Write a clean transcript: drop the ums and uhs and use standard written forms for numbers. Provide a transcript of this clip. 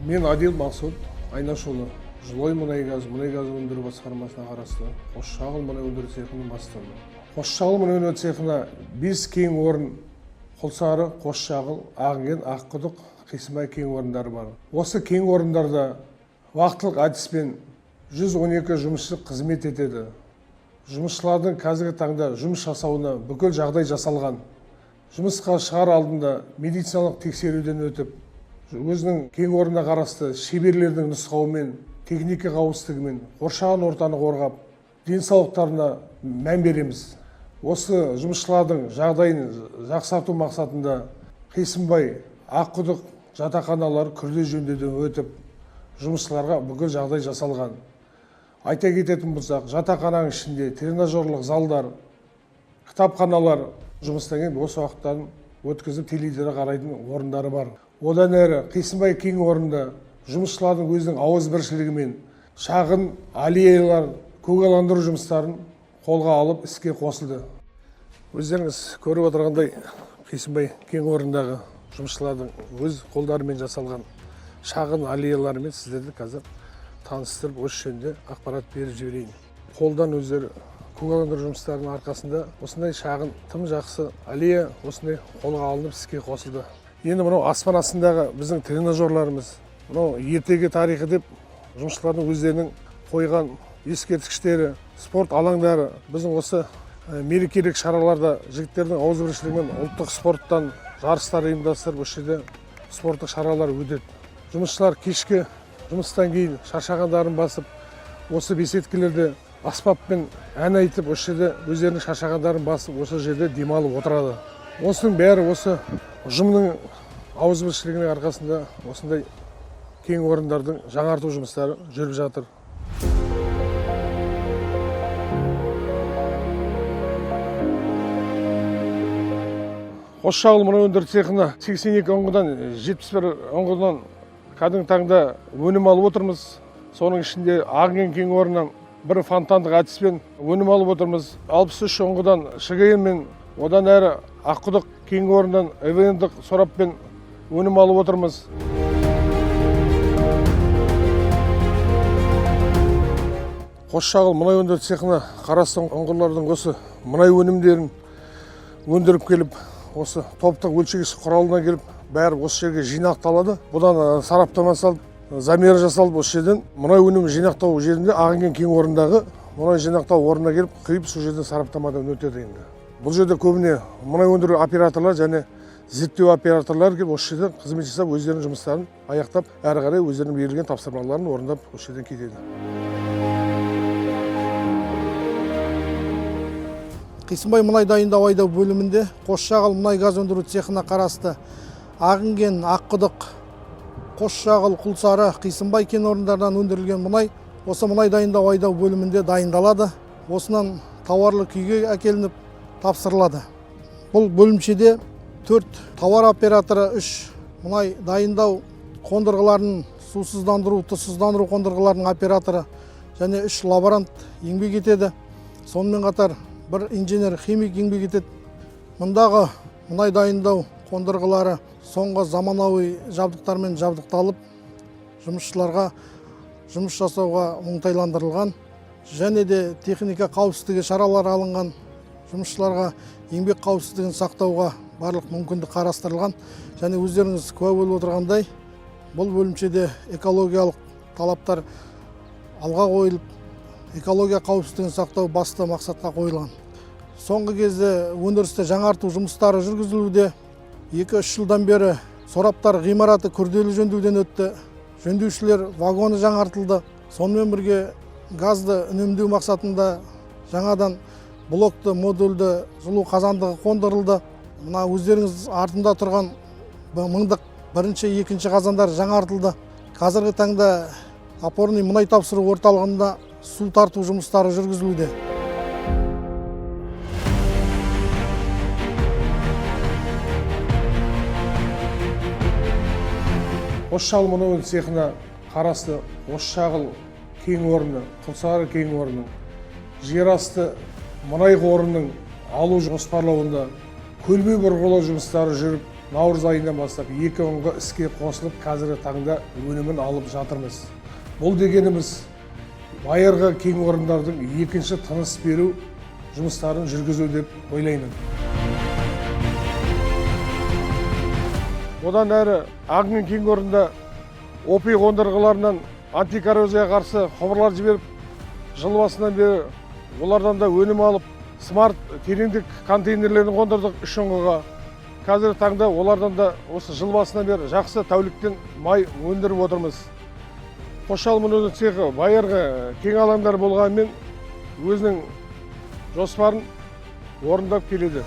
Мен Адил Мақсұт Айнашұлы, Жылой-Мұнай-газ өндіру басқармасына қарасты Қосшағыл мұнай өндіру цехының бастығы. Қосшағыл мұнай өндіру цехына 5 кен орын Құлсары, Қосшағыл, Ағынген, Аққұдық, Қисымай кен орындары бар. Осы кен орындарда уақытылық әдіспен 112 жұмысшы қызмет етеді. Жұмысшылардың қазіргі таңда жұмыс жасауына бүкіл жағдай жасалған. Жұмысқа шығар алдында медициналық тексеруден өтіп, өзінің кен орнына қарасты шеберлердің нұсқауымен, техника қауіпсіздігімен қоршаған ортаны қорғап, денсаулықтарына мән береміз. Осы жұмысшылардың жағдайын жақсарту мақсатында Қисымбай, Аққұдық жатақханалары күрделі жөндеуден өтіп, жұмысшыларға бүкіл жағдай жасалған. Айта кететін болсақ, жатақхананың ішінде тренажерлық залдар, кітапханалар жұмыстан кейін осы уақыттан өткізіп теледидар қарайтын орындары бар. Одан әрі Қисымбай кен орнында жұмысшылардың өзінің ауызбіршілігімен шағын аллеялар, көгалдандыру жұмыстарын қолға алып іске қосылды. Өздеріңіз көріп отырғандай, Қисымбай кен орнындағы жұмысшылардың өз қолдарымен жасалған шағын аллеяларымен сіздерді қазір таныстырып, осы жөнінде ақпарат беріп жіберейін. Қолдан өздері көгалдандыру жұмыстарының арқасында осындай шағын тым жақсы аллея осындай қолға алынып іске қосылды. Енді мынау аспан астындағы біздің тренажерларымыз, мынау ертегі тарихы деп жұмысшылардың өздерінің қойған ескерткіштері, спорт алаңдары, біздің осы мерекелік шараларда жігіттердің ауызбіршілігімен ұлттық спорттан жарыстар ұйымдастырып, осы жерде спорттық шаралар өтеді. Жұмысшылар кешкі жұмыстан кейін шаршағандарын басып, осы беседкелерде аспаппен ән айтып, осы жерде өздерінің шаршағандарын басып, осы жерде демалып отырады. Осының бәрі осы ұжымның ауызбіршілігінің арқасында осындай кен орындардың жаңарту жұмыстары жүріп жатыр. Қосшағыл мұнай өндіру цехына 82 ұңғыдан 71 ұңғыдан кәдімгі таңда өнім алып отырмыз. Соның ішінде Ағынген кен орнынан бір фонтандық әдіспен өнім алып отырмыз. 63 ұңғыдан ШГН мен одан әрі Аққұдық кен орнынан ЭВН-дік сораппен өнім алып отырмыз. Қосшағыл мұнай өндіру цехына қарасты ұңғылардың осы мұнай өнімдерін өндіріп келіп, осы топтық өлшегіш құралына келіп, бәрі осы жерге жинақталады. Бұдан сараптама салып, замер жасалып, осы жерден мұнай өнімі жинақтау жерінде Ағынген кен орнындағы мұнай жинақтау орнына келіп, құйып, сол жерден сараптамадан өтеді енді. Бұл жерде көбіне мұнай өндіру операторлар және зерттеу операторлар келіп, осы жерден қызмет жасап, өздерінің жұмыстарын аяқтап, әрі қарай өздерінің берілген тапсырмаларын орындап, осы жерден кетеді. Қисымбай мұнай дайындау айдау бөлімінде Қосшағыл мұнай газ өндіру цехына қарасты Ағынген, Аққұдық, Қосшағыл, Құлсары, Қисымбай кен орындарынан өндірілген мұнай осы мұнай дайындау айдау бөлімінде дайындалады. Осынан тауарлы күйге әкелініп тапсырылады. Бұл бөлімшеде 4 тауар операторы, 3 мұнай дайындау қондырғыларының сусыздандыру, тұзсыздандыру қондырғыларының операторы және 3 лаборант еңбек етеді. Сонымен қатар бір инженер химик еңбек етеді. Мұндағы мұнай дайындау қондырғылары соңғы заманауи жабдықтармен жабдықталып, жұмысшыларға жұмыс жасауға оңтайландырылған, және де техника қауіпсіздігі шаралары алынған, жұмысшыларға еңбек қауіпсіздігін сақтауға барлық мүмкіндік қарастырылған. Және өздеріңіз куә болып отырғандай, бұл бөлімшеде экологиялық талаптар алға қойылып, экология қауіпсіздігін сақтау басты мақсатқа қойылған. Соңғы кезде өндірісте жаңарту жұмыстары жүргізілуде. 2-3 жылдан бері сораптар ғимараты күрделі жөндеуден өтті. Жөндеушілер вагоны жаңартылды. Сонымен бірге газды үнемдеу мақсатында жаңадан блокты, модульді жылу қазандығы қондырылды. Мына өздеріңіз артында тұрған мыңдық 1-2 қазандар жаңартылды. Қазіргі таңда опорный мұнай тапсыру орталығында су тарту жұмыстары жүргізілуде. Қосшағыл мұнай өндіру цехына қарасты Қосшағыл кен орны, Құлсары кен орны, жерасты мұнай қорының алу жоспарлауында көлбей бұрғылау жұмыстары жүріп, наурыз айынан бастап 2 ұңғы іске қосылып, қазіргі таңда өнімін алып жатырмыз. Бұл дегеніміз байырғы кен орындардың екінші тыныс беру жұмыстарын жүргізу деп ойлаймын. Одан әрі Ағынген кен орнында ОПИ қондырғыларынан антикоррозияға қарсы құбырлар жіберіп, жыл басынан бері олардан да өнім алып, смарт тереңдік контейнерлерін қондырдық 3 ұңғыға. Қазіргі таңда олардан да осы жыл басынан бері жақсы тәуліктен май өндіріп отырмыз. Қосшағыл мұнай өңдеу цехы байырғы кең алаңдар болғанымен өзінің жоспарын орындап келеді.